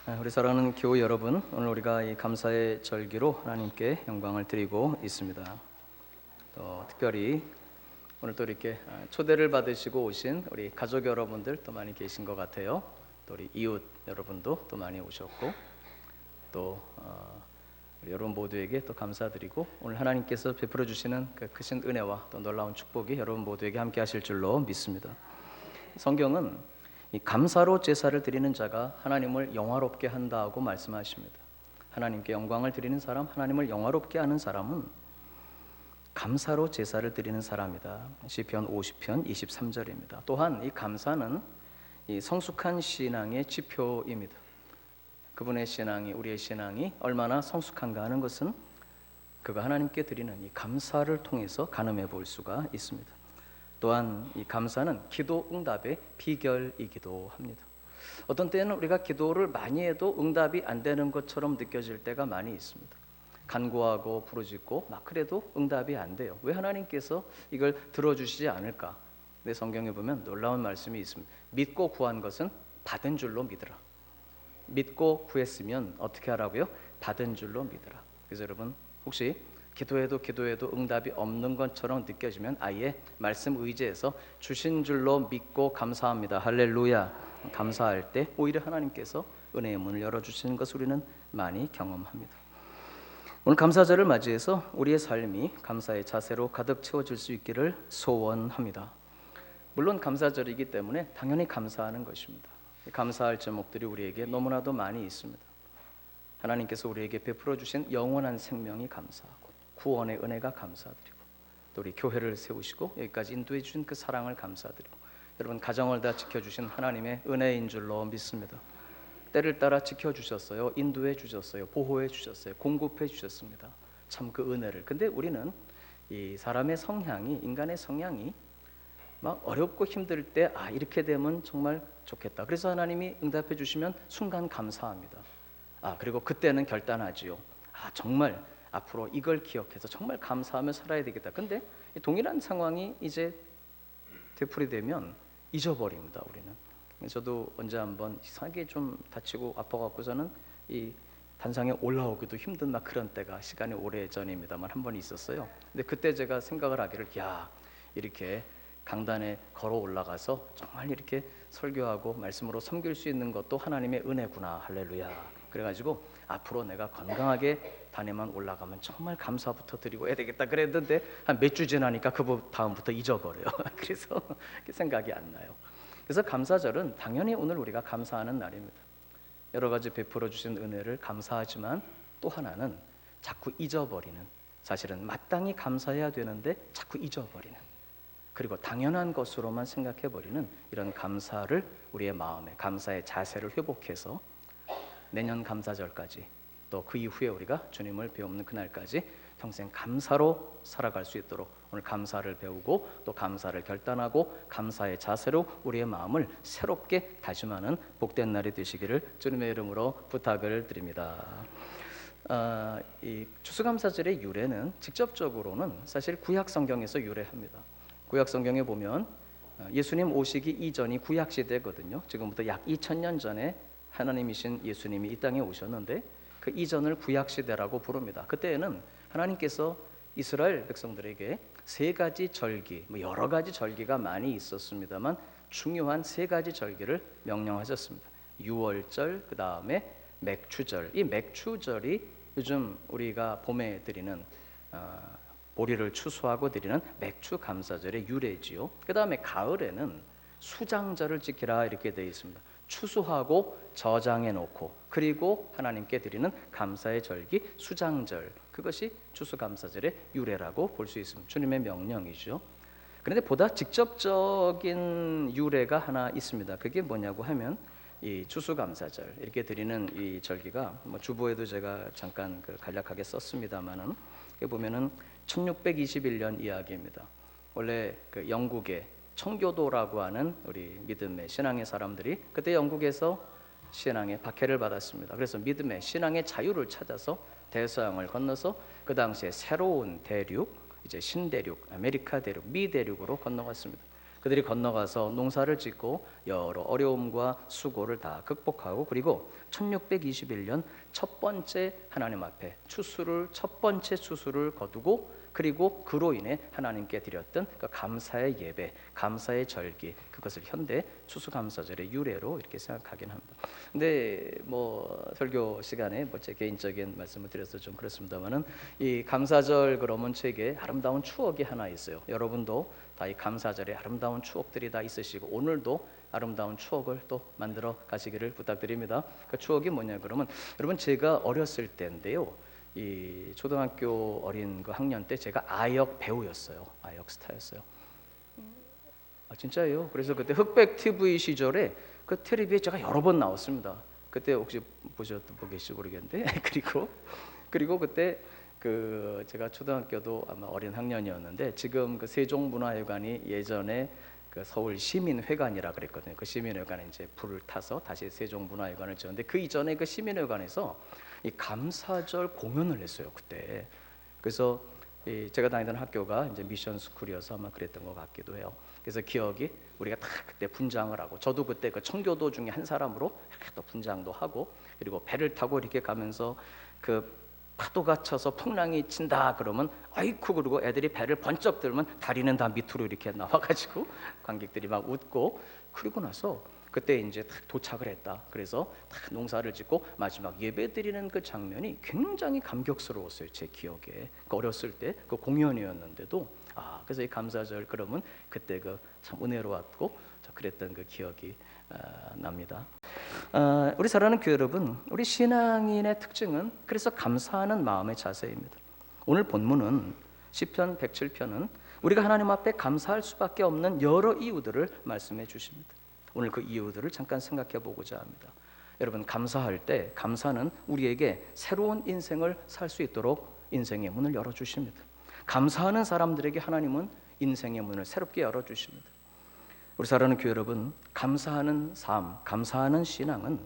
우리 사랑하는 교우 여러분, 오늘 우리가 이 감사의 절기로 하나님께 영광을 드리고 있습니다. 특별히 오늘 또 이렇게 초대를 받으시고 오신 우리 가족 여러분들 또 많이 계신 것 같아요. 또 우리 이웃 여러분도 또 많이 오셨고, 또 우리 여러분 모두에게 또 감사드리고, 오늘 하나님께서 베풀어 주시는 그 크신 은혜와 또 놀라운 축복이 여러분 모두에게 함께 하실 줄로 믿습니다. 성경은 이 감사로 제사를 드리는 자가 하나님을 영화롭게 한다고 말씀하십니다. 하나님께 영광을 드리는 사람, 하나님을 영화롭게 하는 사람은 감사로 제사를 드리는 사람이다. 시편 50편 23절입니다. 또한 이 감사는 이 성숙한 신앙의 지표입니다. 그분의 신앙이, 우리의 신앙이 얼마나 성숙한가 하는 것은 그가 하나님께 드리는 이 감사를 통해서 가늠해 볼 수가 있습니다. 또한 이 감사는 기도 응답의 비결이기도 합니다. 어떤 때는 우리가 기도를 많이 해도 응답이 안 되는 것처럼 느껴질 때가 많이 있습니다. 간구하고 부르짖고 막 그래도 응답이 안 돼요. 왜 하나님께서 이걸 들어주시지 않을까? 근데 성경에 보면 놀라운 말씀이 있습니다. 믿고 구한 것은 받은 줄로 믿으라. 믿고 구했으면 어떻게 하라고요? 받은 줄로 믿으라. 그래서 여러분, 혹시 기도해도 응답이 없는 것처럼 느껴지면 아예 말씀 의지해서 주신 줄로 믿고 감사합니다. 할렐루야. 감사할 때 오히려 하나님께서 은혜의 문을 열어주시는 것을 우리는 많이 경험합니다. 오늘 감사절을 맞이해서 우리의 삶이 감사의 자세로 가득 채워질 수 있기를 소원합니다. 물론 감사절이기 때문에 당연히 감사하는 것입니다. 감사할 제목들이 우리에게 너무나도 많이 있습니다. 하나님께서 우리에게 베풀어 주신 영원한 생명이 감사하고, 구원의 은혜가 감사드리고, 또 우리 교회를 세우시고 여기까지 인도해 주신 그 사랑을 감사드리고, 여러분 가정을 다 지켜주신 하나님의 은혜인 줄로 믿습니다. 때를 따라 지켜주셨어요. 인도해 주셨어요. 보호해 주셨어요. 공급해 주셨습니다. 참 그 은혜를. 근데 우리는 이 사람의 성향이, 인간의 성향이 막 어렵고 힘들 때 이렇게 되면 정말 좋겠다. 그래서 하나님이 응답해 주시면 순간 감사합니다. 그리고 그때는 결단하지요. 정말 앞으로 이걸 기억해서 정말 감사하며 살아야 되겠다. 근데 동일한 상황이 이제 되풀이되면 잊어버립니다. 우리는. 저도 언제 한번 이상하게 좀 다치고 아파갖고서는 이 단상에 올라오기도 힘든 막 그런 때가 시간이 오래전입니다만 한 번 있었어요. 근데 그때 제가 생각을 하기를, 이렇게 강단에 걸어 올라가서 정말 이렇게 설교하고 말씀으로 섬길 수 있는 것도 하나님의 은혜구나. 할렐루야. 그래가지고 앞으로 내가 건강하게 단에만 올라가면 정말 감사부터 드리고 해야 되겠다 그랬는데 한 몇 주 지나니까 그 다음부터 잊어버려요. 그래서 생각이 안 나요. 그래서 감사절은 당연히 오늘 우리가 감사하는 날입니다. 여러 가지 베풀어 주신 은혜를 감사하지만 또 하나는 자꾸 잊어버리는, 사실은 마땅히 감사해야 되는데 자꾸 잊어버리는, 그리고 당연한 것으로만 생각해버리는 이런 감사를 우리의 마음에, 감사의 자세를 회복해서 내년 감사절까지, 또 그 이후에 우리가 주님을 배우는 그날까지 평생 감사로 살아갈 수 있도록 오늘 감사를 배우고 또 감사를 결단하고 감사의 자세로 우리의 마음을 새롭게 다짐하는 복된 날이 되시기를 주님의 이름으로 부탁을 드립니다. 이 추수감사절의 유래는 직접적으로는 사실 구약 성경에서 유래합니다. 구약 성경에 보면 예수님 오시기 이전이 구약 시대거든요. 지금부터 약 2000년 전에 하나님이신 예수님이 이 땅에 오셨는데 그 이전을 구약 시대라고 부릅니다. 그때에는 하나님께서 이스라엘 백성들에게 세 가지 절기, 여러 가지 절기가 많이 있었습니다만 중요한 세 가지 절기를 명령하셨습니다. 유월절, 그 다음에 맥추절. 이 맥추절이 요즘 우리가 봄에 드리는 보리를 추수하고 드리는 맥추 감사절의 유래지요. 그 다음에 가을에는 수장절을 지키라 이렇게 되어 있습니다. 추수하고 저장해 놓고 그리고 하나님께 드리는 감사의 절기 수장절, 그것이 추수감사절의 유래라고 볼 수 있습니다. 주님의 명령이죠. 그런데 보다 직접적인 유래가 하나 있습니다. 그게 뭐냐고 하면 이 추수감사절 이렇게 드리는 이 절기가 주보에도 제가 잠깐 간략하게 썼습니다만은 보면은 1621년 이야기입니다. 원래 그 영국의 청교도라고 하는 우리 믿음의 신앙의 사람들이 그때 영국에서 신앙의 박해를 받았습니다. 그래서 믿음의 신앙의 자유를 찾아서 대서양을 건너서 그 당시에 새로운 대륙, 이제 신대륙, 아메리카 대륙, 미 대륙으로 건너갔습니다. 그들이 건너가서 농사를 짓고 여러 어려움과 수고를 다 극복하고, 그리고 1621년 첫 번째 하나님 앞에 첫 번째 추수를 거두고, 그리고 그로 인해 하나님께 드렸던 그 감사의 예배, 감사의 절기, 그것을 현대 추수감사절의 유래로 이렇게 생각하긴 합니다. 근데 뭐 설교 시간에 뭐 제 개인적인 말씀을 드려서 좀 그렇습니다만은, 이 감사절 그러면 제게 아름다운 추억이 하나 있어요. 여러분도 다 이 감사절에 아름다운 추억들이 다 있으시고, 오늘도 아름다운 추억을 또 만들어 가시기를 부탁드립니다. 그 추억이 뭐냐 그러면, 여러분 제가 어렸을 때인데요, 이 초등학교 어린 그 학년 때 제가 아역 배우였어요. 아역 스타였어요. 진짜예요. 그래서 그때 흑백 TV 시절에 그 텔레비에 제가 여러 번 나왔습니다. 그때 혹시 보셨던 분 계실지 모르겠는데 그리고 그때 그 제가 초등학교도 아마 어린 학년이었는데, 지금 그 세종문화회관이 예전에 그 서울 시민회관이라 그랬거든요. 그 시민회관에 이제 불을 타서 다시 세종문화회관을 지었는데, 그 이전에 그 시민회관에서 이 감사절 공연을 했어요 그때. 그래서 제가 다니던 학교가 이제 미션 스쿨이어서 아마 그랬던 것 같기도 해요. 그래서 기억이, 우리가 다 그때 분장을 하고, 저도 그때 그 청교도 중에 한 사람으로 또 분장도 하고, 그리고 배를 타고 이렇게 가면서 그 파도가 쳐서 풍랑이 친다 그러면 아이쿠, 그리고 애들이 배를 번쩍 들면 다리는 다 밑으로 이렇게 나와가지고 관객들이 막 웃고, 그리고 나서 그때 이제 딱 도착을 했다. 그래서 딱 농사를 짓고 마지막 예배 드리는 그 장면이 굉장히 감격스러웠어요 제 기억에. 그 어렸을 때 그 공연이었는데도, 그래서 이 감사절 그러면 그때 그 참 은혜로웠고 그랬던 그 기억이 납니다. 우리 사랑하는 교회 여러분, 우리 신앙인의 특징은 그래서 감사하는 마음의 자세입니다. 오늘 본문은 시편 107편은 우리가 하나님 앞에 감사할 수밖에 없는 여러 이유들을 말씀해 주십니다. 오늘 그 이유들을 잠깐 생각해 보고자 합니다. 여러분, 감사할 때 감사는 우리에게 새로운 인생을 살 수 있도록 인생의 문을 열어주십니다. 감사하는 사람들에게 하나님은 인생의 문을 새롭게 열어주십니다. 우리 사랑하는 교회 여러분, 감사하는 삶, 감사하는 신앙은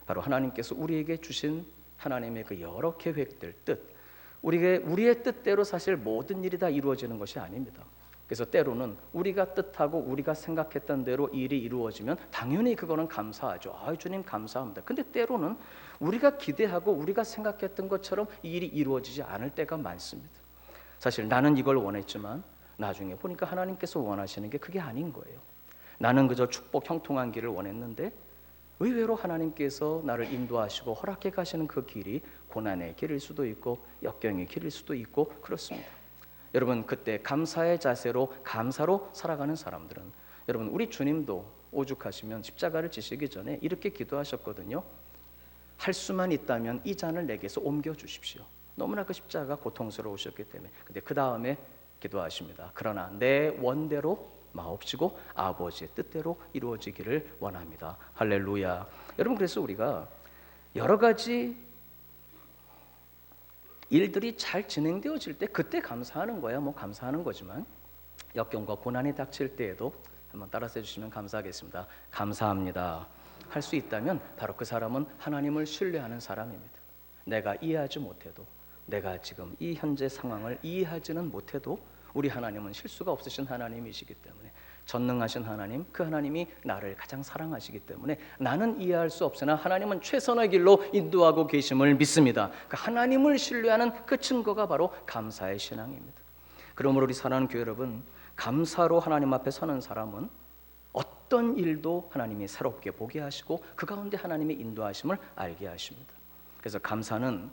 바로 하나님께서 우리에게 주신 하나님의 그 여러 계획들, 뜻, 우리의 뜻대로 사실 모든 일이 다 이루어지는 것이 아닙니다. 그래서 때로는 우리가 뜻하고 우리가 생각했던 대로 일이 이루어지면 당연히 그거는 감사하죠. 주님 감사합니다. 근데 때로는 우리가 기대하고 우리가 생각했던 것처럼 이 일이 이루어지지 않을 때가 많습니다. 사실 나는 이걸 원했지만 나중에 보니까 하나님께서 원하시는 게 그게 아닌 거예요. 나는 그저 축복 형통한 길을 원했는데 의외로 하나님께서 나를 인도하시고 허락해 가시는 그 길이 고난의 길일 수도 있고 역경의 길일 수도 있고 그렇습니다. 여러분, 그때 감사의 자세로 감사로 살아가는 사람들은, 여러분 우리 주님도 오죽하시면 십자가를 지시기 전에 이렇게 기도하셨거든요. 할 수만 있다면 이 잔을 내게서 옮겨 주십시오. 너무나 그 십자가가 고통스러우셨기 때문에. 근데 그 다음에 기도하십니다. 그러나 내 원대로 마옵시고 아버지의 뜻대로 이루어지기를 원합니다. 할렐루야. 여러분, 그래서 우리가 여러 가지 일들이 잘 진행되어질 때 그때 감사하는 거야. 뭐 감사하는 거지만 역경과 고난이 닥칠 때에도 한번 따라서 해주시면 감사하겠습니다. 감사합니다. 할 수 있다면 바로 그 사람은 하나님을 신뢰하는 사람입니다. 내가 이해하지 못해도, 내가 지금 이 현재 상황을 이해하지는 못해도 우리 하나님은 실수가 없으신 하나님이시기 때문에, 전능하신 하나님, 그 하나님이 나를 가장 사랑하시기 때문에 나는 이해할 수 없으나 하나님은 최선의 길로 인도하고 계심을 믿습니다. 그 하나님을 신뢰하는 그 증거가 바로 감사의 신앙입니다. 그러므로 우리 사랑하는 교회 여러분, 감사로 하나님 앞에 서는 사람은 어떤 일도 하나님이 새롭게 보게 하시고 그 가운데 하나님의 인도하심을 알게 하십니다. 그래서 감사는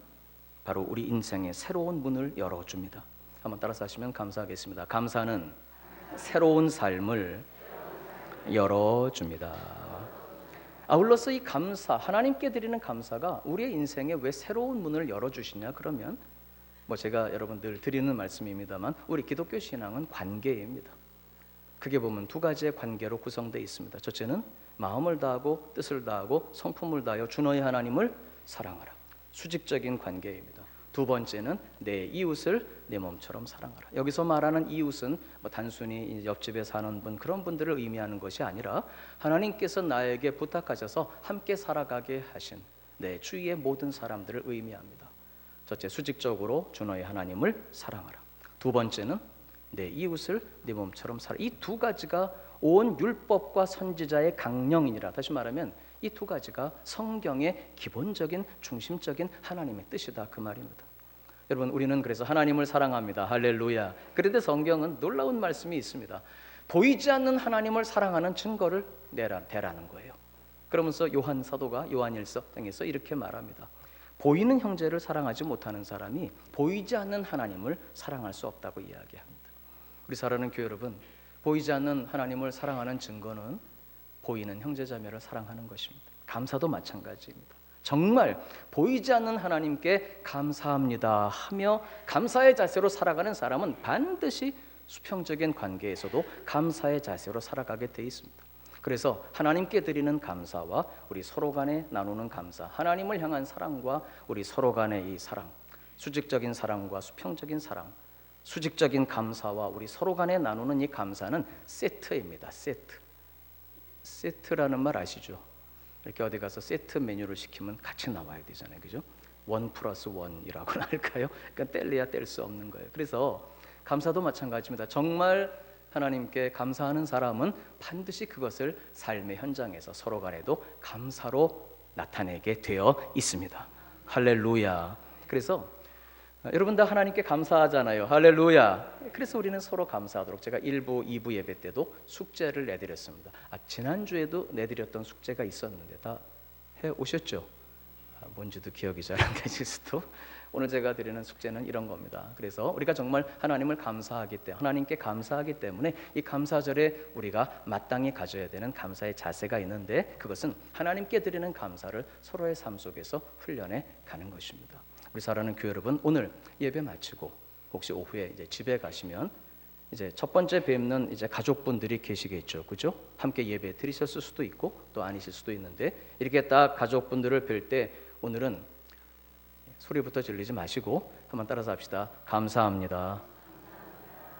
바로 우리 인생의 새로운 문을 열어줍니다. 한번 따라서 하시면 감사하겠습니다. 감사는 새로운 삶을 열어줍니다. 아울러서 이 감사, 하나님께 드리는 감사가 우리의 인생에 왜 새로운 문을 열어주시냐 그러면, 제가 여러분 늘 드리는 말씀입니다만 우리 기독교 신앙은 관계입니다. 크게 보면 두 가지의 관계로 구성되어 있습니다. 첫째는 마음을 다하고 뜻을 다하고 성품을 다하여 주 너의 하나님을 사랑하라. 수직적인 관계입니다. 두 번째는 내 이웃을 내 몸처럼 사랑하라. 여기서 말하는 이웃은 단순히 옆집에 사는 분, 그런 분들을 의미하는 것이 아니라 하나님께서 나에게 부탁하셔서 함께 살아가게 하신 내 주위의 모든 사람들을 의미합니다. 첫째, 수직적으로 주 너의 하나님을 사랑하라. 두 번째는 내 이웃을 내 몸처럼 살아. 이 두 가지가 온 율법과 선지자의 강령이니라. 다시 말하면 이 두 가지가 성경의 기본적인 중심적인 하나님의 뜻이다 그 말입니다. 여러분, 우리는 그래서 하나님을 사랑합니다. 할렐루야. 그런데 성경은 놀라운 말씀이 있습니다. 보이지 않는 하나님을 사랑하는 증거를 대라는 거예요. 그러면서 요한 사도가 요한일서 등에서 이렇게 말합니다. 보이는 형제를 사랑하지 못하는 사람이 보이지 않는 하나님을 사랑할 수 없다고 이야기합니다. 우리 사랑하는 교회 여러분, 보이지 않는 하나님을 사랑하는 증거는 보이는 형제자매를 사랑하는 것입니다. 감사도 마찬가지입니다. 정말 보이지 않는 하나님께 감사합니다 하며 감사의 자세로 살아가는 사람은 반드시 수평적인 관계에서도 감사의 자세로 살아가게 돼 있습니다. 그래서 하나님께 드리는 감사와 우리 서로 간에 나누는 감사, 하나님을 향한 사랑과 우리 서로 간의 이 사랑, 수직적인 사랑과 수평적인 사랑, 수직적인 감사와 우리 서로 간에 나누는 이 감사는 세트입니다. 세트라는 말 아시죠? 이렇게 어디 가서 세트 메뉴를 시키면 같이 나와야 되잖아요, 그죠? 1+1이라고나 할까요? 그러니까 뗄래야 뗄 수 없는 거예요. 그래서 감사도 마찬가지입니다. 정말 하나님께 감사하는 사람은 반드시 그것을 삶의 현장에서 서로 간에도 감사로 나타내게 되어 있습니다. 할렐루야. 그래서 여러분 다 하나님께 감사하잖아요. 할렐루야. 그래서 우리는 서로 감사하도록 제가 1부, 2부 예배 때도 숙제를 내드렸습니다. 지난주에도 내드렸던 숙제가 있었는데 다 해오셨죠? 뭔지도 기억이 잘 안 되실 수도. 오늘 제가 드리는 숙제는 이런 겁니다. 그래서 우리가 정말 하나님을 감사하기 때문에, 하나님께 감사하기 때문에 이 감사절에 우리가 마땅히 가져야 되는 감사의 자세가 있는데, 그것은 하나님께 드리는 감사를 서로의 삶 속에서 훈련해 가는 것입니다. 우리 사랑하는 교회 여러분, 오늘 예배 마치고 혹시 오후에 이제 집에 가시면 이제 첫 번째 뵙는 이제 가족분들이 계시겠죠, 그죠? 함께 예배 드리셨을 수도 있고 또 아니실 수도 있는데, 이렇게 딱 가족분들을 뵐 때 오늘은 소리부터 질리지 마시고 한번 따라서 합시다. 감사합니다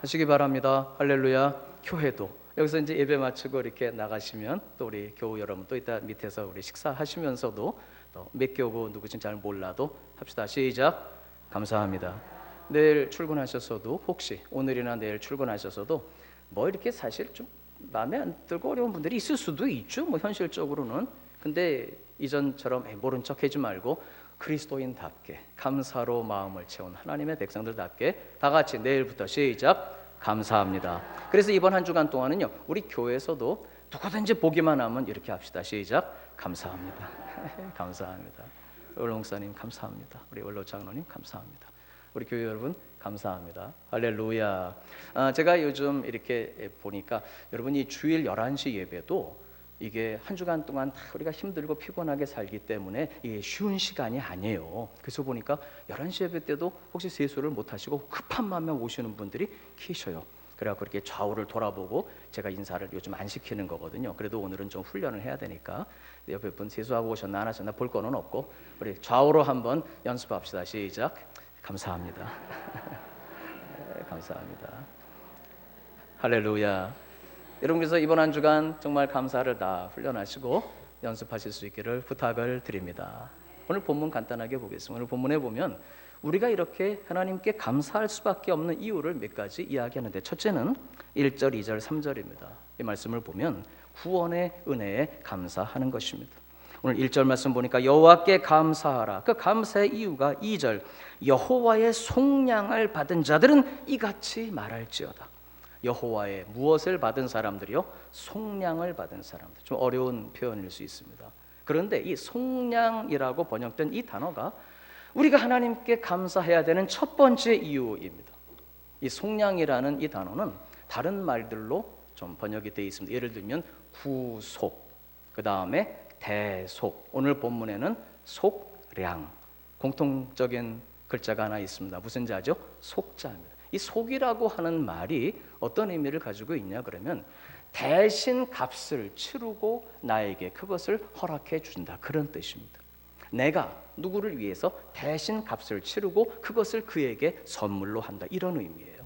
하시기 바랍니다. 할렐루야. 교회도 여기서 이제 예배 마치고 이렇게 나가시면 또 우리 교우 여러분 또 이따 밑에서 우리 식사하시면서도 또 몇 교우 누구인지 잘 몰라도 합시다. 시작. 감사합니다. 내일 출근하셨어도, 혹시 오늘이나 내일 출근하셨어도 뭐 이렇게 사실 좀 마음에 안 들고 어려운 분들이 있을 수도 있죠, 뭐 현실적으로는. 근데 이전처럼 모른 척 하지 말고 그리스도인답게 감사로 마음을 채운 하나님의 백성들답게 다 같이 내일부터 시작. 감사합니다. 그래서 이번 한 주간 동안은요, 우리 교회에서도 누구든지 보기만 하면 이렇게 합시다. 시작. 감사합니다. 감사합니다. 원로 목사님 감사합니다. 우리 원로 장로님 감사합니다. 우리 교회 여러분 감사합니다. 할렐루야. 제가 요즘 이렇게 보니까 여러분이 주일 11시 예배도 이게 한 주간 동안 다 우리가 힘들고 피곤하게 살기 때문에 이게 쉬운 시간이 아니에요. 그래서 보니까 11시 예배 때도 혹시 세수를 못 하시고 급한 마음에 오시는 분들이 계셔요. 그래갖고 이렇게 좌우를 돌아보고 제가 인사를 요즘 안 시키는 거거든요. 그래도 오늘은 좀 훈련을 해야 되니까 옆에 분 세수하고 오셨나 안 하셨나 볼 거는 없고 우리 좌우로 한번 연습합시다. 시작. 감사합니다. 감사합니다. 할렐루야. 여러분께서 이번 한 주간 정말 감사를 다 훈련하시고 연습하실 수 있기를 부탁을 드립니다. 오늘 본문 간단하게 보겠습니다. 오늘 본문에 보면 우리가 이렇게 하나님께 감사할 수밖에 없는 이유를 몇 가지 이야기하는데, 첫째는 1절, 2절, 3절입니다. 이 말씀을 보면 구원의 은혜에 감사하는 것입니다. 오늘 1절 말씀 보니까 여호와께 감사하라. 그 감사의 이유가 2절, 여호와의 속량을 받은 자들은 이같이 말할지어다. 여호와의 무엇을 받은 사람들이요? 속량을 받은 사람들. 좀 어려운 표현일 수 있습니다. 그런데 이 속량이라고 번역된 이 단어가 우리가 하나님께 감사해야 되는 첫 번째 이유입니다. 이 속량이라는 이 단어는 다른 말들로 좀 번역이 되어 있습니다. 예를 들면 구속, 그 다음에 대속, 오늘 본문에는 속량, 공통적인 글자가 하나 있습니다. 무슨지 아죠? 속자입니다. 이 속이라고 하는 말이 어떤 의미를 가지고 있냐 그러면 대신 값을 치르고 나에게 그것을 허락해 준다, 그런 뜻입니다. 내가 누구를 위해서 대신 값을 치르고 그것을 그에게 선물로 한다, 이런 의미예요.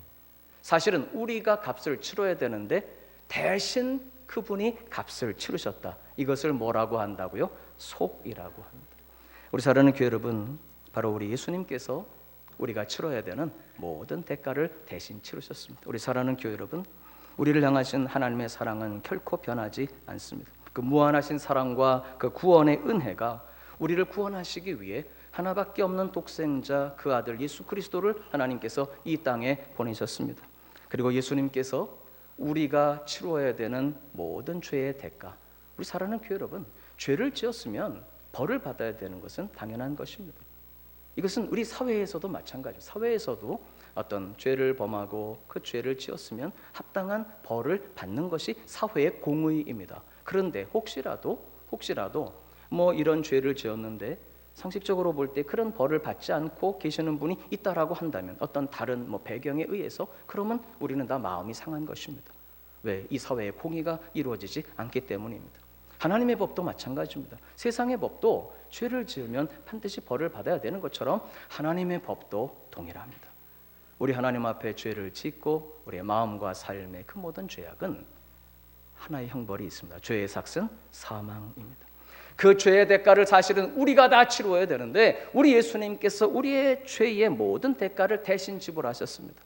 사실은 우리가 값을 치러야 되는데 대신 그분이 값을 치르셨다. 이것을 뭐라고 한다고요? 속이라고 합니다. 우리 사랑하는 교회 여러분, 바로 우리 예수님께서 우리가 치러야 되는 모든 대가를 대신 치르셨습니다. 우리 사랑하는 교회 여러분, 우리를 향하신 하나님의 사랑은 결코 변하지 않습니다. 그 무한하신 사랑과 그 구원의 은혜가 우리를 구원하시기 위해 하나밖에 없는 독생자 그 아들 예수 그리스도를 하나님께서 이 땅에 보내셨습니다. 그리고 예수님께서 우리가 치러야 되는 모든 죄의 대가, 우리 사랑하는 교회 여러분, 죄를 지었으면 벌을 받아야 되는 것은 당연한 것입니다. 이것은 우리 사회에서도 마찬가지예요. 사회에서도 어떤 죄를 범하고 그 죄를 지었으면 합당한 벌을 받는 것이 사회의 공의입니다. 그런데 혹시라도 뭐 이런 죄를 지었는데 상식적으로 볼 때 그런 벌을 받지 않고 계시는 분이 있다라고 한다면, 어떤 다른 뭐 배경에 의해서, 그러면 우리는 다 마음이 상한 것입니다. 왜? 이 사회의 공의가 이루어지지 않기 때문입니다. 하나님의 법도 마찬가지입니다. 세상의 법도 죄를 지으면 반드시 벌을 받아야 되는 것처럼 하나님의 법도 동일합니다. 우리 하나님 앞에 죄를 짓고 우리의 마음과 삶의 그 모든 죄악은 하나의 형벌이 있습니다. 죄의 삭은 사망입니다. 그 죄의 대가를 사실은 우리가 다 치루어야 되는데 우리 예수님께서 우리의 죄의 모든 대가를 대신 지불하셨습니다.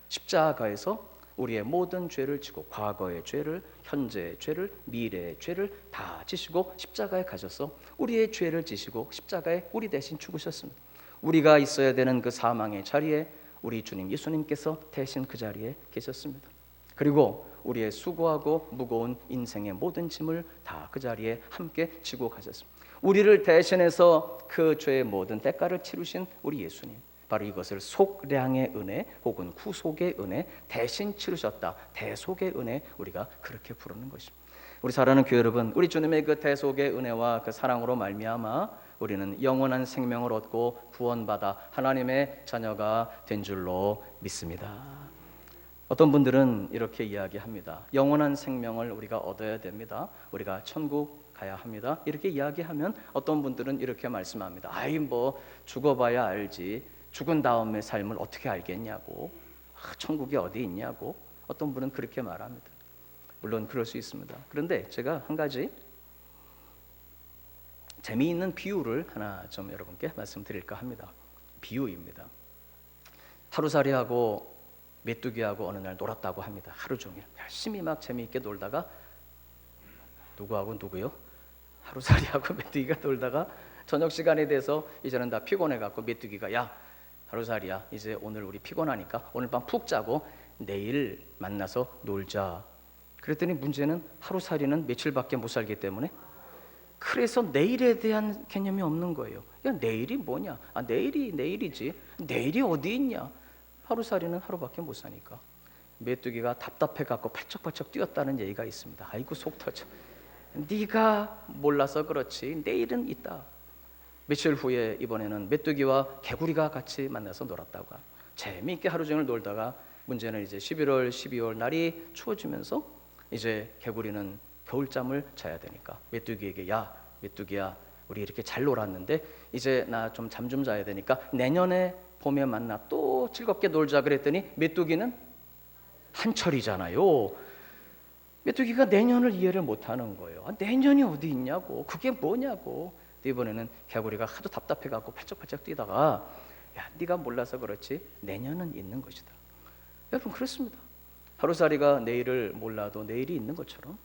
십자가에서 우리의 모든 죄를 지고, 과거의 죄를, 현재의 죄를, 미래의 죄를 다 지시고 십자가에 가셔서 우리의 죄를 지시고 십자가에 우리 대신 죽으셨습니다. 우리가 있어야 되는 그 사망의 자리에 우리 주님 예수님께서 대신 그 자리에 계셨습니다. 그리고 우리의 수고하고 무거운 인생의 모든 짐을 다 그 자리에 함께 지고 가셨습니다. 우리를 대신해서 그 죄의 모든 대가를 치르신 우리 예수님, 바로 이것을 속량의 은혜 혹은 구속의 은혜, 대신 치르셨다, 대속의 은혜, 우리가 그렇게 부르는 것입니다. 우리 사랑하는 교회 여러분, 우리 주님의 그 대속의 은혜와 그 사랑으로 말미암아 우리는 영원한 생명을 얻고 구원받아 하나님의 자녀가 된 줄로 믿습니다. 어떤 분들은 이렇게 이야기합니다. 영원한 생명을 우리가 얻어야 됩니다. 우리가 천국 가야 합니다. 이렇게 이야기하면 어떤 분들은 이렇게 말씀합니다. 아이 뭐 죽어봐야 알지, 죽은 다음의 삶을 어떻게 알겠냐고, 천국이 어디 있냐고, 어떤 분은 그렇게 말합니다. 물론 그럴 수 있습니다. 그런데 제가 한 가지 재미있는 비유를 하나 좀 여러분께 말씀드릴까 합니다. 비유입니다. 하루살이하고 메뚜기하고 어느 날 놀았다고 합니다. 하루 종일 열심히 막 재미있게 놀다가, 누구하고 누구요? 하루살이하고 메뚜기가 놀다가 저녁 시간이 돼서 이제는 다 피곤해갖고 메뚜기가, 야 하루살이야, 이제 오늘 우리 피곤하니까 오늘 밤 푹 자고 내일 만나서 놀자. 그랬더니 문제는 하루살이는 며칠밖에 못 살기 때문에, 그래서 내일에 대한 개념이 없는 거예요. 야 내일이 뭐냐? 아 내일이 내일이지, 내일이 어디 있냐? 하루살이는 하루밖에 못 사니까 메뚜기가 답답해갖고 팔쩍팔쩍 뛰었다는 얘기가 있습니다. 아이고 속 터져. 네가 몰라서 그렇지 내일은 있다. 며칠 후에 이번에는 메뚜기와 개구리가 같이 만나서 놀았다고 합니다. 재미있게 하루 종일 놀다가 문제는 이제 11월, 12월 날이 추워지면서 이제 개구리는 겨울잠을 자야 되니까 메뚜기에게, 야 메뚜기야, 우리 이렇게 잘 놀았는데 이제 나 좀 잠 좀 자야 되니까 내년에 봄에 만나 또 즐겁게 놀자. 그랬더니 메뚜기는 한철이잖아요. 메뚜기가 내년을 이해를 못하는 거예요. 아, 내년이 어디 있냐고, 그게 뭐냐고. 이번에는 개구리가 하도 답답해갖고 팔쩍팔쩍 뛰다가, 야 네가 몰라서 그렇지 내년은 있는 것이다. 여러분 그렇습니다. 하루살이가 내일을 몰라도 내일이 있는 것처럼,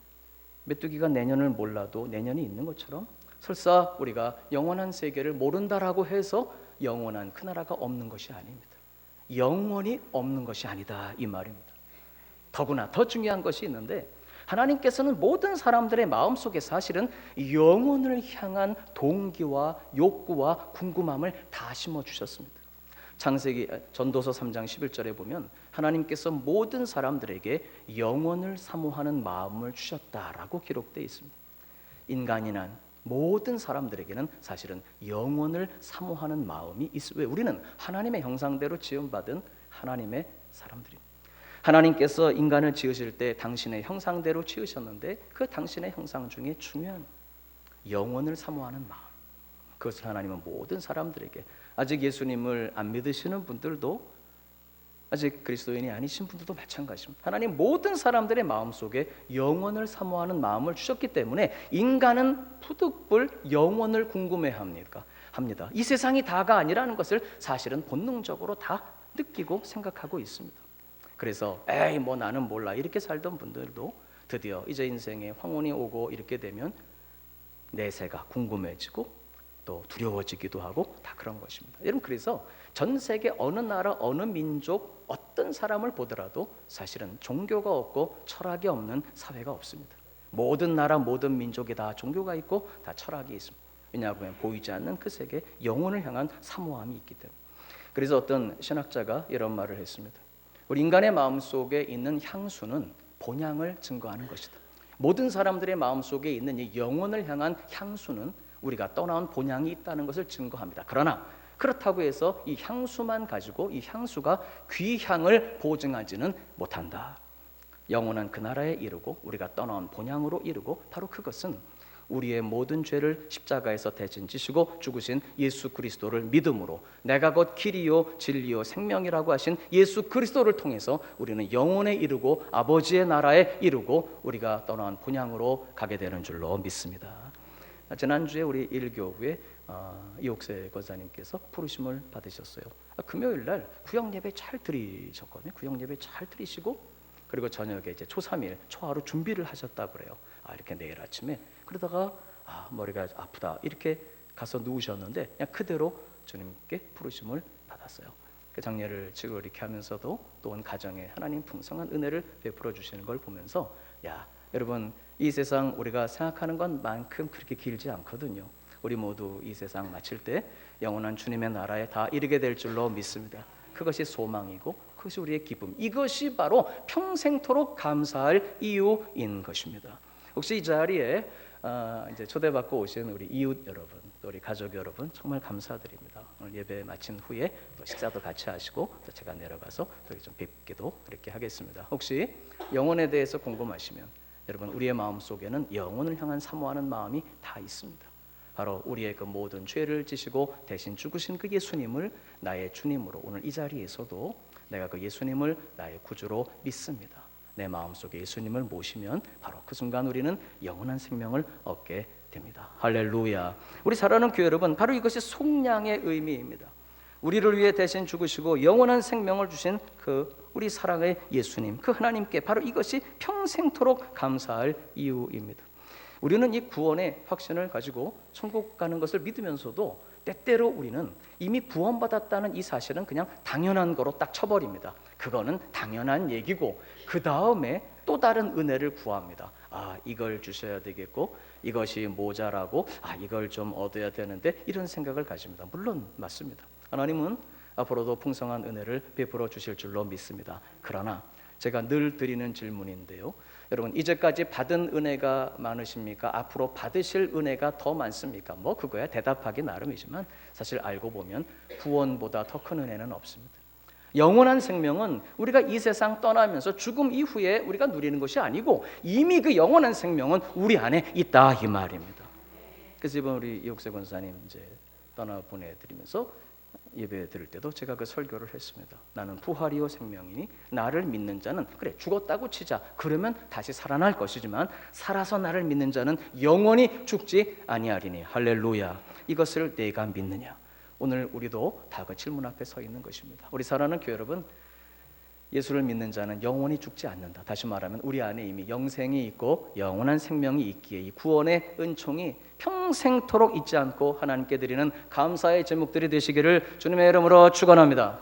메뚜기가 내년을 몰라도 내년이 있는 것처럼, 설사 우리가 영원한 세계를 모른다라고 해서 영원한 그 나라가 없는 것이 아닙니다. 영원히 없는 것이 아니다 이 말입니다. 더구나 더 중요한 것이 있는데, 하나님께서는 모든 사람들의 마음속에 사실은 영혼을 향한 동기와 욕구와 궁금함을 다 심어주셨습니다. 창세기 전도서 3장 11절에 보면 하나님께서 모든 사람들에게 영혼을 사모하는 마음을 주셨다라고 기록되어 있습니다. 인간이 난 모든 사람들에게는 사실은 영혼을 사모하는 마음이 있어요. 왜? 우리는 하나님의 형상대로 지음받은 하나님의 사람들입니다. 하나님께서 인간을 지으실 때 당신의 형상대로 지으셨는데 그 당신의 형상 중에 중요한 영혼을 사모하는 마음, 그것을 하나님은 모든 사람들에게, 아직 예수님을 안 믿으시는 분들도, 아직 그리스도인이 아니신 분들도 마찬가지입니다. 하나님 모든 사람들의 마음속에 영혼을 사모하는 마음을 주셨기 때문에 인간은 푸득불 영혼을 궁금해합니다. 이 세상이 다가 아니라는 것을 사실은 본능적으로 다 느끼고 생각하고 있습니다. 그래서 에이 뭐 나는 몰라 이렇게 살던 분들도 드디어 이제 인생에 황혼이 오고 이렇게 되면 내세가 궁금해지고 또 두려워지기도 하고 다 그런 것입니다. 여러분, 그래서 전 세계 어느 나라 어느 민족 어떤 사람을 보더라도 사실은 종교가 없고 철학이 없는 사회가 없습니다. 모든 나라 모든 민족이 다 종교가 있고 다 철학이 있습니다. 왜냐하면 보이지 않는 그 세계 영혼을 향한 사모함이 있기 때문에. 그래서 어떤 신학자가 이런 말을 했습니다. 우리 인간의 마음속에 있는 향수는 본향을 증거하는 것이다. 모든 사람들의 마음속에 있는 이 영혼을 향한 향수는 우리가 떠나온 본향이 있다는 것을 증거합니다. 그러나 그렇다고 해서 이 향수만 가지고 이 향수가 귀향을 보증하지는 못한다. 영원한 그 나라에 이르고 우리가 떠나온 본향으로 이르고 바로 그것은 우리의 모든 죄를 십자가에서 대신 지시고 죽으신 예수 그리스도를 믿음으로 내가 곧 길이요 진리요 생명이라고 하신 예수 그리스도를 통해서 우리는 영원에 이르고 아버지의 나라에 이르고 우리가 떠나온 본향으로 가게 되는 줄로 믿습니다. 지난주에 우리 일교구에 이옥세 권사님께서 부르심을 받으셨어요. 금요일 날 구역 예배 잘 드리셨거든요. 구역 예배 잘 드리시고 그리고 저녁에 이제 초3일 초하루 준비를 하셨다 그래요. 이렇게 내일 아침에 그러다가 머리가 아프다 이렇게 가서 누우셨는데 그냥 그대로 주님께 부르심을 받았어요. 그 장례를 치고 이렇게 하면서도 또 온 가정에 하나님 풍성한 은혜를 베풀어 주시는 걸 보면서 여러분 이 세상 우리가 생각하는 것만큼 그렇게 길지 않거든요. 우리 모두 이 세상 마칠 때 영원한 주님의 나라에 다 이르게 될 줄로 믿습니다. 그것이 소망이고 그것이 우리의 기쁨, 이것이 바로 평생토록 감사할 이유인 것입니다. 혹시 이 자리에 이제 초대받고 오신 우리 이웃 여러분, 또 우리 가족 여러분 정말 감사드립니다. 오늘 예배 마친 후에 또 식사도 같이 하시고 또 제가 내려가서 또 좀 뵙기도 그렇게 하겠습니다. 혹시 영혼에 대해서 궁금하시면 여러분 우리의 마음 속에는 영혼을 향한 사모하는 마음이 다 있습니다. 바로 우리의 그 모든 죄를 지시고 대신 죽으신 그 예수님을 나의 주님으로 오늘 이 자리에서도 내가 그 예수님을 나의 구주로 믿습니다. 내 마음속에 예수님을 모시면 바로 그 순간 우리는 영원한 생명을 얻게 됩니다. 할렐루야. 우리 사랑하는 교회 여러분, 바로 이것이 속량의 의미입니다. 우리를 위해 대신 죽으시고 영원한 생명을 주신 그 우리 사랑의 예수님, 그 하나님께 바로 이것이 평생토록 감사할 이유입니다. 우리는 이 구원의 확신을 가지고 천국 가는 것을 믿으면서도 때때로 우리는 이미 구원받았다는 이 사실은 그냥 당연한 거로 딱 쳐버립니다. 그거는 당연한 얘기고 그 다음에 또 다른 은혜를 구합니다. 이걸 주셔야 되겠고 이것이 모자라고 이걸 좀 얻어야 되는데 이런 생각을 가집니다. 물론 맞습니다. 하나님은 앞으로도 풍성한 은혜를 베풀어 주실 줄로 믿습니다. 그러나 제가 늘 드리는 질문인데요, 여러분 이제까지 받은 은혜가 많으십니까? 앞으로 받으실 은혜가 더 많습니까? 그거야 대답하기 나름이지만 사실 알고 보면 구원보다 더 큰 은혜는 없습니다. 영원한 생명은 우리가 이 세상 떠나면서 죽음 이후에 우리가 누리는 것이 아니고 이미 그 영원한 생명은 우리 안에 있다 이 말입니다. 그래서 이번 우리 이옥세 권사님 이제 떠나 보내드리면서 예배 드릴 때도 제가 그 설교를 했습니다. 나는 부활이요 생명이니 나를 믿는 자는 그래 죽었다고 치자 그러면 다시 살아날 것이지만 살아서 나를 믿는 자는 영원히 죽지 아니하리니 할렐루야. 이것을 내가 믿느냐? 오늘 우리도 다 그 질문 앞에 서 있는 것입니다. 우리 사랑하는 교회 여러분, 예수를 믿는 자는 영원히 죽지 않는다. 다시 말하면 우리 안에 이미 영생이 있고 영원한 생명이 있기에 이 구원의 은총이 평생토록 잊지 않고 하나님께 드리는 감사의 제목들이 되시기를 주님의 이름으로 축원합니다.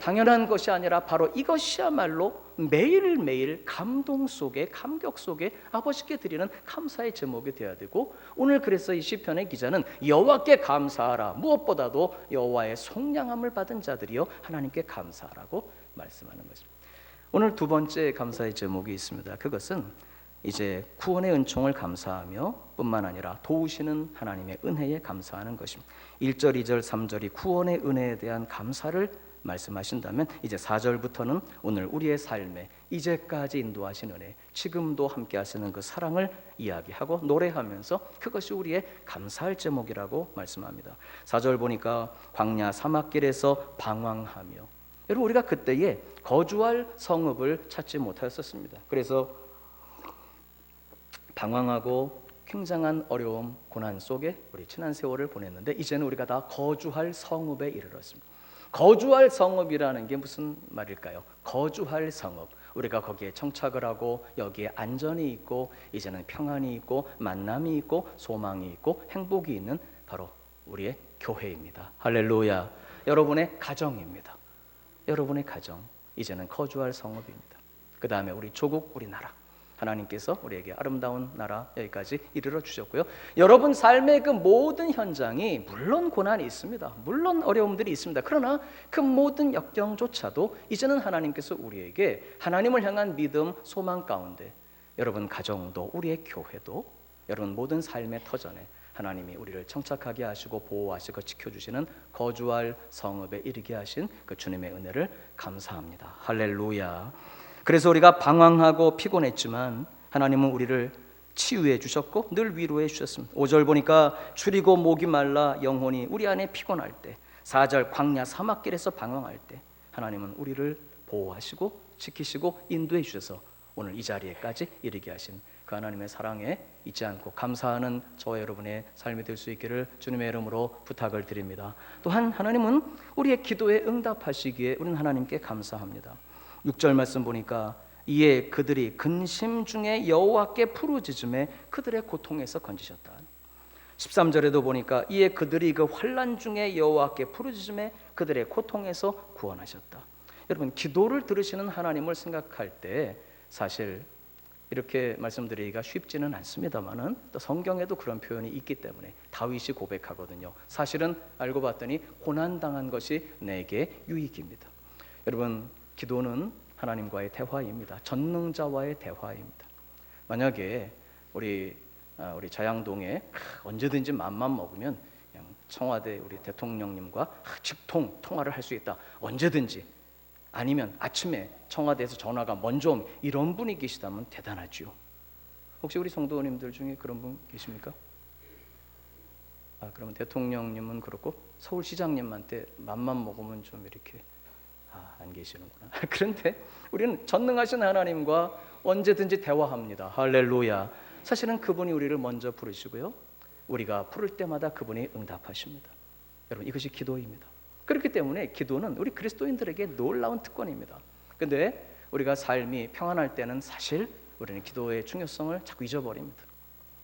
당연한 것이 아니라 바로 이것이야말로 매일매일 감동 속에 감격 속에 아버지께 드리는 감사의 제목이 되어야 되고, 오늘 그래서 이 시편의 기자는 여호와께 감사하라, 무엇보다도 여호와의 속량함을 받은 자들이여 하나님께 감사하라고 말씀하는 것입니다. 오늘 두 번째 감사의 제목이 있습니다. 그것은 이제 구원의 은총을 감사하며 뿐만 아니라 도우시는 하나님의 은혜에 감사하는 것입니다. 1절, 2절, 3절이 구원의 은혜에 대한 감사를 말씀하신다면 이제 4절부터는 오늘 우리의 삶에 이제까지 인도하신 은혜, 지금도 함께 하시는 그 사랑을 이야기하고 노래하면서 그것이 우리의 감사할 제목이라고 말씀합니다. 4절 보니까 광야 사막길에서 방황하며, 여러분 우리가 그때에 거주할 성읍을 찾지 못하였었습니다. 그래서 방황하고 굉장한 어려움, 고난 속에 우리 지난 세월을 보냈는데 이제는 우리가 다 거주할 성읍에 이르렀습니다. 거주할 성읍이라는 게 무슨 말일까요? 거주할 성읍. 우리가 거기에 정착을 하고 여기에 안전이 있고 이제는 평안이 있고 만남이 있고 소망이 있고 행복이 있는 바로 우리의 교회입니다. 할렐루야. 여러분의 가정입니다. 여러분의 가정, 이제는 거주할 성읍입니다. 그 다음에 우리 조국, 우리나라. 하나님께서 우리에게 아름다운 나라 여기까지 이르러 주셨고요. 여러분 삶의 그 모든 현장이 물론 고난이 있습니다. 물론 어려움들이 있습니다. 그러나 그 모든 역경조차도 이제는 하나님께서 우리에게 하나님을 향한 믿음, 소망 가운데 여러분 가정도 우리의 교회도 여러분 모든 삶의 터전에 하나님이 우리를 정착하게 하시고 보호하시고 지켜주시는 거주할 성읍에 이르게 하신 그 주님의 은혜를 감사합니다. 할렐루야. 그래서 우리가 방황하고 피곤했지만 하나님은 우리를 치유해 주셨고 늘 위로해 주셨습니다. 5절 보니까 줄이고 목이 말라 영혼이 우리 안에 피곤할 때, 4절 광야 사막길에서 방황할 때 하나님은 우리를 보호하시고 지키시고 인도해 주셔서 오늘 이 자리에까지 이르게 하신 그 하나님의 사랑에 잊지 않고 감사하는 저와 여러분의 삶이 될 수 있기를 주님의 이름으로 부탁을 드립니다. 또한 하나님은 우리의 기도에 응답하시기에 우리는 하나님께 감사합니다. 6절 말씀 보니까 이에 그들이 근심 중에 여호와께 부르짖음에 그들의 고통에서 건지셨다. 13절에도 보니까 이에 그들이 그 환난 중에 여호와께 부르짖음에 그들의 고통에서 구원하셨다. 여러분 기도를 들으시는 하나님을 생각할 때 사실 이렇게 말씀드리기가 쉽지는 않습니다만은 또 성경에도 그런 표현이 있기 때문에 다윗이 고백하거든요. 사실은 알고 봤더니 고난당한 것이 내게 유익입니다. 여러분 기도는 하나님과의 대화입니다. 전능자와의 대화입니다. 만약에 우리 자양동에 언제든지 맘만 먹으면 그냥 청와대 우리 대통령님과 직통 통화를 할 수 있다. 언제든지. 아니면 아침에 청와대에서 전화가 먼저 오면 이런 분이 계시다면 대단하죠. 혹시 우리 성도님들 중에 그런 분 계십니까? 그러면 대통령님은 그렇고 서울시장님한테 맘만 먹으면 좀 이렇게 안 계시는구나. 그런데 우리는 전능하신 하나님과 언제든지 대화합니다. 할렐루야. 사실은 그분이 우리를 먼저 부르시고요. 우리가 부를 때마다 그분이 응답하십니다. 여러분 이것이 기도입니다. 그렇기 때문에 기도는 우리 그리스도인들에게 놀라운 특권입니다. 그런데 우리가 삶이 평안할 때는 사실 우리는 기도의 중요성을 자꾸 잊어버립니다.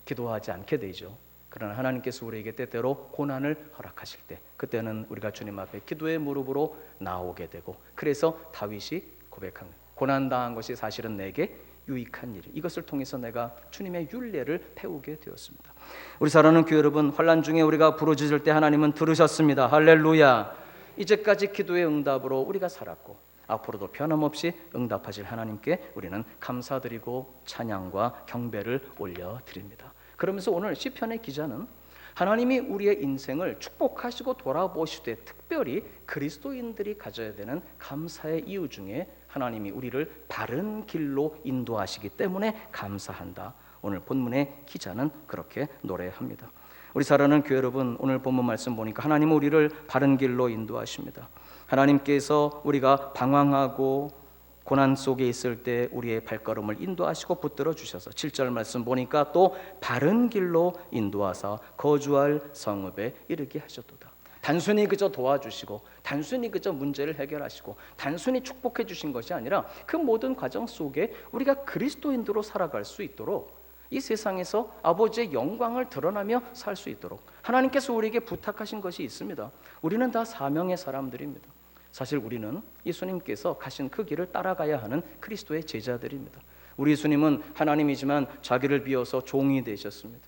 기도하지 않게 되죠. 그러나 하나님께서 우리에게 때때로 고난을 허락하실 때 그때는 우리가 주님 앞에 기도의 무릎으로 나오게 되고 그래서 다윗이 고백한 고난당한 것이 사실은 내게 유익한 일, 이것을 통해서 내가 주님의 율례를 배우게 되었습니다. 우리 사랑하는 교회 여러분, 환난 중에 우리가 부르짖을 때 하나님은 들으셨습니다. 할렐루야. 이제까지 기도의 응답으로 우리가 살았고 앞으로도 변함없이 응답하실 하나님께 우리는 감사드리고 찬양과 경배를 올려드립니다. 그러면서 오늘 시편의 기자는 하나님이 우리의 인생을 축복하시고 돌아보시되 특별히 그리스도인들이 가져야 되는 감사의 이유 중에 하나님이 우리를 바른 길로 인도하시기 때문에 감사한다. 오늘 본문의 기자는 그렇게 노래합니다. 우리 사랑하는 교회 여러분, 오늘 본문 말씀 보니까 하나님은 우리를 바른 길로 인도하십니다. 하나님께서 우리가 방황하고 고난 속에 있을 때 우리의 발걸음을 인도하시고 붙들어 주셔서 7절 말씀 보니까 또 바른 길로 인도하사 거주할 성읍에 이르게 하셨도다. 단순히 그저 도와주시고 단순히 그저 문제를 해결하시고 단순히 축복해 주신 것이 아니라 그 모든 과정 속에 우리가 그리스도인으로 살아갈 수 있도록 이 세상에서 아버지의 영광을 드러나며 살 수 있도록 하나님께서 우리에게 부탁하신 것이 있습니다. 우리는 다 사명의 사람들입니다. 사실 우리는 예수님께서 가신 그 길을 따라가야 하는 그리스도의 제자들입니다. 우리 예수님은 하나님이지만 자기를 비워서 종이 되셨습니다.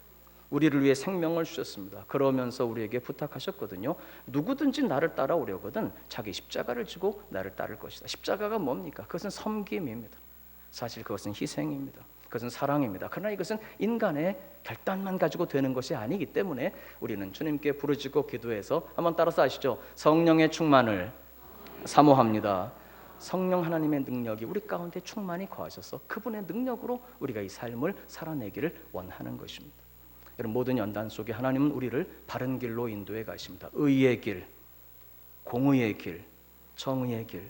우리를 위해 생명을 주셨습니다. 그러면서 우리에게 부탁하셨거든요. 누구든지 나를 따라오려거든 자기 십자가를 지고 나를 따를 것이다. 십자가가 뭡니까? 그것은 섬김입니다. 사실 그것은 희생입니다. 그것은 사랑입니다. 그러나 이것은 인간의 결단만 가지고 되는 것이 아니기 때문에 우리는 주님께 부르짖고 기도해서 한번 따라서 하시죠. 성령의 충만을 사모합니다. 성령 하나님의 능력이 우리 가운데 충만히 거하셔서 그분의 능력으로 우리가 이 삶을 살아내기를 원하는 것입니다. 여러분 모든 연단 속에 하나님은 우리를 바른 길로 인도해 가십니다. 의의 길, 공의의 길, 정의의 길,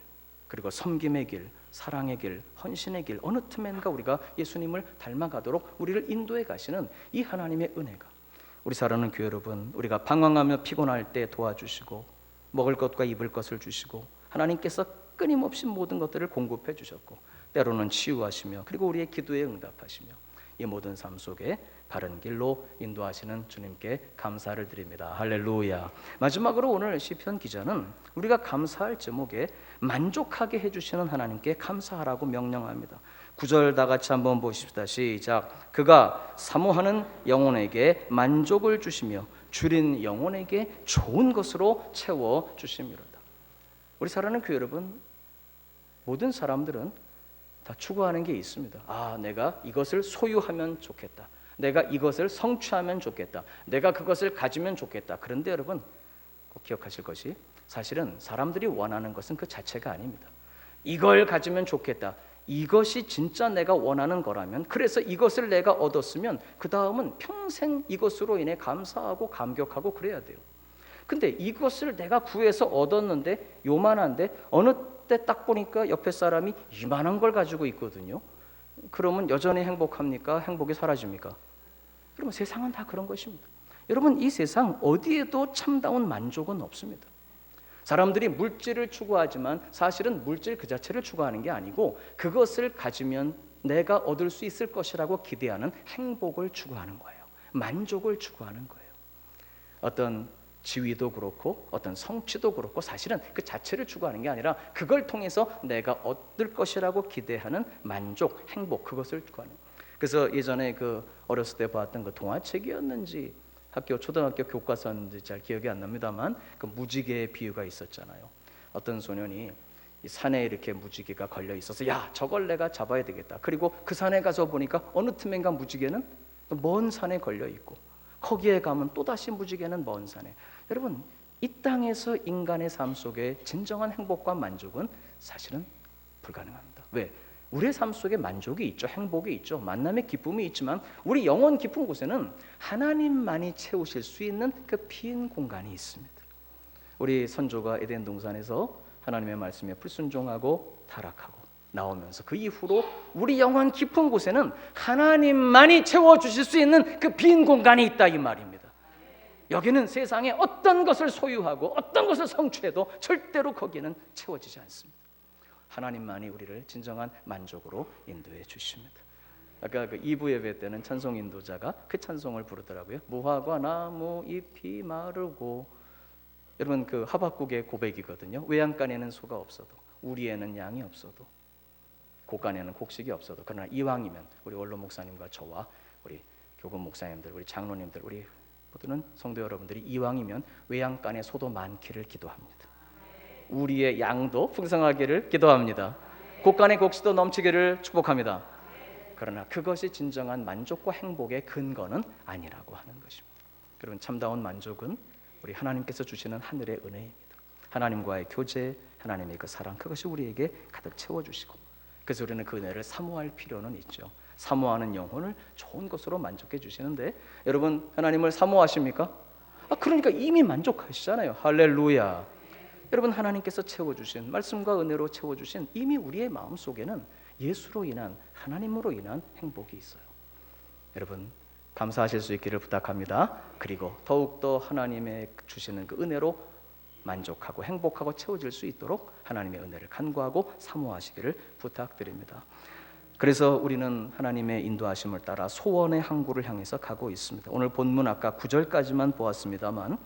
그리고 섬김의 길, 사랑의 길, 헌신의 길, 어느 틈엔가 우리가 예수님을 닮아가도록 우리를 인도해 가시는 이 하나님의 은혜가 우리 사랑하는 교회 여러분, 우리가 방황하며 피곤할 때 도와주시고 먹을 것과 입을 것을 주시고 하나님께서 끊임없이 모든 것들을 공급해 주셨고 때로는 치유하시며 그리고 우리의 기도에 응답하시며 이 모든 삶 속에 바른 길로 인도하시는 주님께 감사를 드립니다. 할렐루야. 마지막으로 오늘 시편 기자는 우리가 감사할 제목에 만족하게 해주시는 하나님께 감사하라고 명령합니다. 9절 다 같이 한번 보십시다. 시작. 그가 사모하는 영혼에게 만족을 주시며 줄인 영혼에게 좋은 것으로 채워 주심이로다. 우리 사랑하는 교회 여러분, 모든 사람들은 다 추구하는 게 있습니다. 내가 이것을 소유하면 좋겠다. 내가 이것을 성취하면 좋겠다. 내가 그것을 가지면 좋겠다. 그런데 여러분 꼭 기억하실 것이 사실은 사람들이 원하는 것은 그 자체가 아닙니다. 이걸 가지면 좋겠다. 이것이 진짜 내가 원하는 거라면, 그래서 이것을 내가 얻었으면 그 다음은 평생 이것으로 인해 감사하고 감격하고 그래야 돼요. 근데 이것을 내가 구해서 얻었는데 요만한데 어느 때 딱 보니까 옆에 사람이 이만한 걸 가지고 있거든요. 그러면 여전히 행복합니까? 행복이 사라집니까? 여러분 세상은 다 그런 것입니다. 여러분 이 세상 어디에도 참다운 만족은 없습니다. 사람들이 물질을 추구하지만 사실은 물질 그 자체를 추구하는 게 아니고 그것을 가지면 내가 얻을 수 있을 것이라고 기대하는 행복을 추구하는 거예요. 만족을 추구하는 거예요. 어떤 지위도 그렇고 어떤 성취도 그렇고 사실은 그 자체를 추구하는 게 아니라 그걸 통해서 내가 얻을 것이라고 기대하는 만족, 행복, 그것을 추구하는 거예요. 그래서 예전에 그 어렸을 때 봤던 그 동화책이었는지 초등학교 교과서인지 잘 기억이 안 납니다만 그 무지개의 비유가 있었잖아요. 어떤 소년이 이 산에 이렇게 무지개가 걸려 있어서 야 저걸 내가 잡아야 되겠다. 그리고 그 산에 가서 보니까 어느 틈엔가 무지개는 먼 산에 걸려 있고 거기에 가면 또다시 무지개는 먼 산에. 여러분 이 땅에서 인간의 삶 속에 진정한 행복과 만족은 사실은 불가능합니다. 왜? 우리의 삶 속에 만족이 있죠. 행복이 있죠. 만남의 기쁨이 있지만 우리 영혼 깊은 곳에는 하나님만이 채우실 수 있는 그 빈 공간이 있습니다. 우리 선조가 에덴 동산에서 하나님의 말씀에 불순종하고 타락하고 나오면서 그 이후로 우리 영혼 깊은 곳에는 하나님만이 채워주실 수 있는 그 빈 공간이 있다 이 말입니다. 여기는 세상에 어떤 것을 소유하고 어떤 것을 성취해도 절대로 거기는 채워지지 않습니다. 하나님만이 우리를 진정한 만족으로 인도해 주십니다. 아까 그 2부 예배 때는 찬송 인도자가 그 찬송을 부르더라고요. 무화과 나무 잎이 마르고. 여러분 그 하박국의 고백이거든요. 외양간에는 소가 없어도 우리에는 양이 없어도 곡간에는 곡식이 없어도 그러나 이왕이면 우리 원로 목사님과 저와 우리 교금 목사님들 우리 장로님들 우리 모두는 성도 여러분들이 이왕이면 외양간에 소도 많기를 기도합니다. 우리의 양도 풍성하기를 기도합니다. 곡간의 곡식도 넘치기를 축복합니다. 그러나 그것이 진정한 만족과 행복의 근거는 아니라고 하는 것입니다. 여러분 참다운 만족은 우리 하나님께서 주시는 하늘의 은혜입니다. 하나님과의 교제, 하나님의 그 사랑, 그것이 우리에게 가득 채워주시고 그래서 우리는 그 은혜를 사모할 필요는 있죠. 사모하는 영혼을 좋은 것으로 만족해 주시는데 여러분 하나님을 사모하십니까? 그러니까 이미 만족하시잖아요. 할렐루야. 여러분 하나님께서 채워주신 말씀과 은혜로 채워주신 이미 우리의 마음속에는 예수로 인한 하나님으로 인한 행복이 있어요. 여러분 감사하실 수 있기를 부탁합니다. 그리고 더욱더 하나님의 주시는 그 은혜로 만족하고 행복하고 채워질 수 있도록 하나님의 은혜를 간구하고 사모하시기를 부탁드립니다. 그래서 우리는 하나님의 인도하심을 따라 소원의 항구를 향해서 가고 있습니다. 오늘 본문 아까 9절까지만 보았습니다만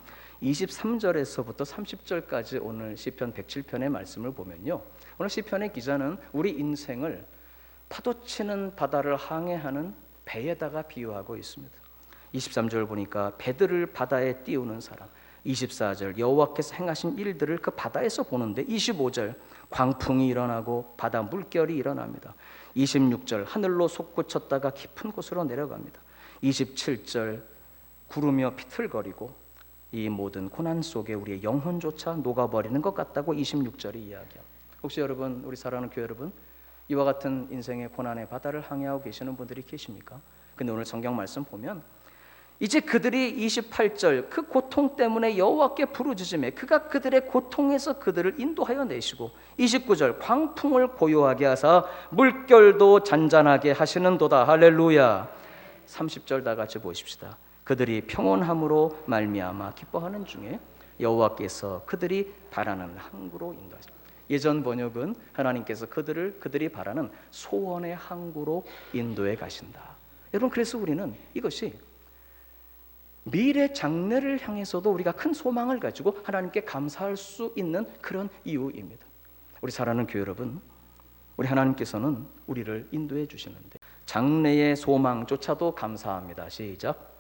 23절에서부터 30절까지 오늘 시편 107편의 말씀을 보면요, 오늘 시편의 기자는 우리 인생을 파도치는 바다를 항해하는 배에다가 비유하고 있습니다. 23절 보니까 배들을 바다에 띄우는 사람, 24절 여호와께서 행하신 일들을 그 바다에서 보는데, 25절 광풍이 일어나고 바다 물결이 일어납니다. 26절 하늘로 솟구쳤다가 깊은 곳으로 내려갑니다. 27절 구르며 비틀거리고 이 모든 고난 속에 우리의 영혼조차 녹아버리는 것 같다고 26절이 이야기합니다. 혹시 여러분, 우리 사랑하는 교회 여러분, 이와 같은 인생의 고난의 바다를 항해하고 계시는 분들이 계십니까? 근데 오늘 성경 말씀 보면 이제 그들이 28절 그 고통 때문에 여호와께 부르짖음에 그가 그들의 고통에서 그들을 인도하여 내시고, 29절 광풍을 고요하게 하사 물결도 잔잔하게 하시는도다. 할렐루야. 30절 다 같이 보십시다. 그들이 평온함으로 말미암아 기뻐하는 중에 여호와께서 그들이 바라는 항구로 인도하시다. 예전 번역은 하나님께서 그들이 바라는 소원의 항구로 인도해 가신다. 여러분, 그래서 우리는 이것이 미래 장래를 향해서도 우리가 큰 소망을 가지고 하나님께 감사할 수 있는 그런 이유입니다. 우리 사랑하는 교회 여러분, 우리 하나님께서는 우리를 인도해 주시는데 장래의 소망조차도 감사합니다. 시작.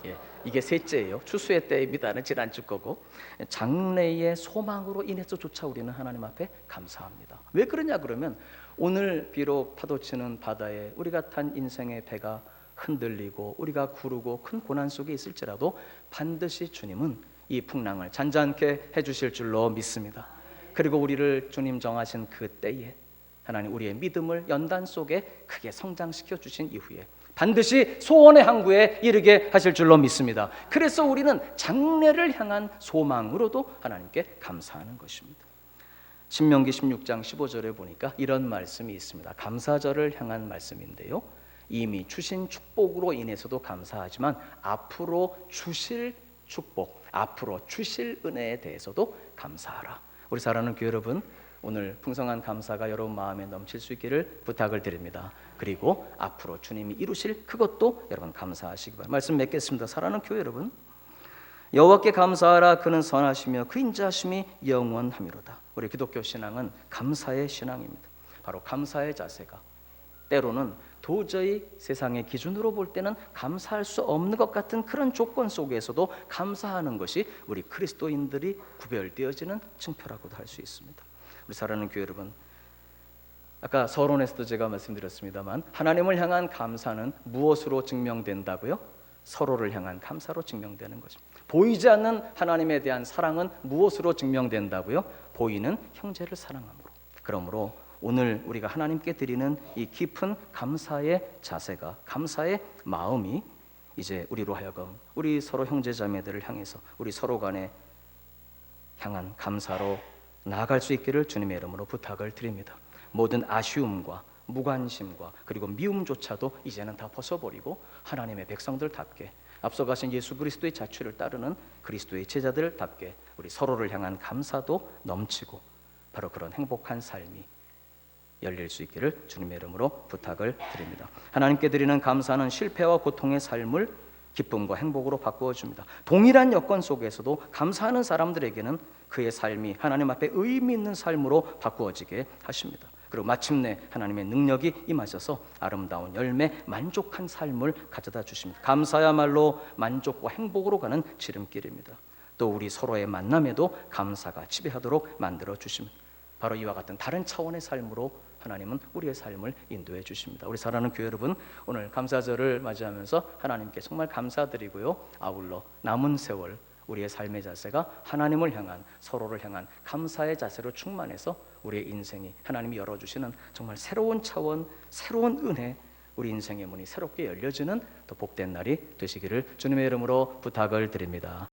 예, 이게 셋째예요. 추수의 때입니다는 지난주 거고, 장래의 소망으로 인해서조차 우리는 하나님 앞에 감사합니다. 왜 그러냐 그러면 오늘 비록 파도치는 바다에 우리가 탄 인생의 배가 흔들리고 우리가 구르고 큰 고난 속에 있을지라도 반드시 주님은 이 풍랑을 잔잔케 해주실 줄로 믿습니다. 그리고 우리를 주님 정하신 그 때에 하나님 우리의 믿음을 연단 속에 크게 성장시켜 주신 이후에 반드시 소원의 항구에 이르게 하실 줄로 믿습니다. 그래서 우리는 장래를 향한 소망으로도 하나님께 감사하는 것입니다. 신명기 16장 15절에 보니까 이런 말씀이 있습니다. 감사절을 향한 말씀인데요, 이미 주신 축복으로 인해서도 감사하지만 앞으로 주실 축복, 앞으로 주실 은혜에 대해서도 감사하라. 우리 사랑하는 교회 여러분, 오늘 풍성한 감사가 여러분 마음에 넘칠 수 있기를 부탁을 드립니다. 그리고 앞으로 주님이 이루실 그것도 여러분 감사하시기 바랍니다. 말씀 맺겠습니다. 사랑하는 교회 여러분, 여호와께 감사하라. 그는 선하시며 그 인자하심이 영원하미로다. 우리 기독교 신앙은 감사의 신앙입니다. 바로 감사의 자세가 때로는 도저히 세상의 기준으로 볼 때는 감사할 수 없는 것 같은 그런 조건 속에서도 감사하는 것이 우리 그리스도인들이 구별되어지는 증표라고도 할 수 있습니다. 우리 사랑하는 교회 여러분, 아까 서론에서도 제가 말씀드렸습니다만 하나님을 향한 감사는 무엇으로 증명된다고요? 서로를 향한 감사로 증명되는 것입니다. 보이지 않는 하나님에 대한 사랑은 무엇으로 증명된다고요? 보이는 형제를 사랑함으로. 그러므로 오늘 우리가 하나님께 드리는 이 깊은 감사의 자세가, 감사의 마음이 이제 우리로 하여금 우리 서로 형제자매들을 향해서 우리 서로 간에 향한 감사로 나아갈 수 있기를 주님의 이름으로 부탁을 드립니다. 모든 아쉬움과 무관심과 그리고 미움조차도 이제는 다 벗어버리고 하나님의 백성들답게 앞서가신 예수 그리스도의 자취를 따르는 그리스도의 제자들답게 우리 서로를 향한 감사도 넘치고 바로 그런 행복한 삶이 열릴 수 있기를 주님의 이름으로 부탁을 드립니다. 하나님께 드리는 감사는 실패와 고통의 삶을 기쁨과 행복으로 바꾸어 줍니다. 동일한 여건 속에서도 감사하는 사람들에게는 그의 삶이 하나님 앞에 의미 있는 삶으로 바꾸어지게 하십니다. 그리고 마침내 하나님의 능력이 임하셔서 아름다운 열매, 만족한 삶을 가져다 주십니다. 감사야말로 만족과 행복으로 가는 지름길입니다. 또 우리 서로의 만남에도 감사가 지배하도록 만들어 주십니다. 바로 이와 같은 다른 차원의 삶으로 하나님은 우리의 삶을 인도해 주십니다. 우리 사랑하는 교회 여러분, 오늘 감사절을 맞이하면서 하나님께 정말 감사드리고요, 아울러 남은 세월 우리의 삶의 자세가 하나님을 향한, 서로를 향한 감사의 자세로 충만해서 우리의 인생이 하나님이 열어주시는 정말 새로운 차원, 새로운 은혜, 우리 인생의 문이 새롭게 열려지는 더 복된 날이 되시기를 주님의 이름으로 부탁을 드립니다.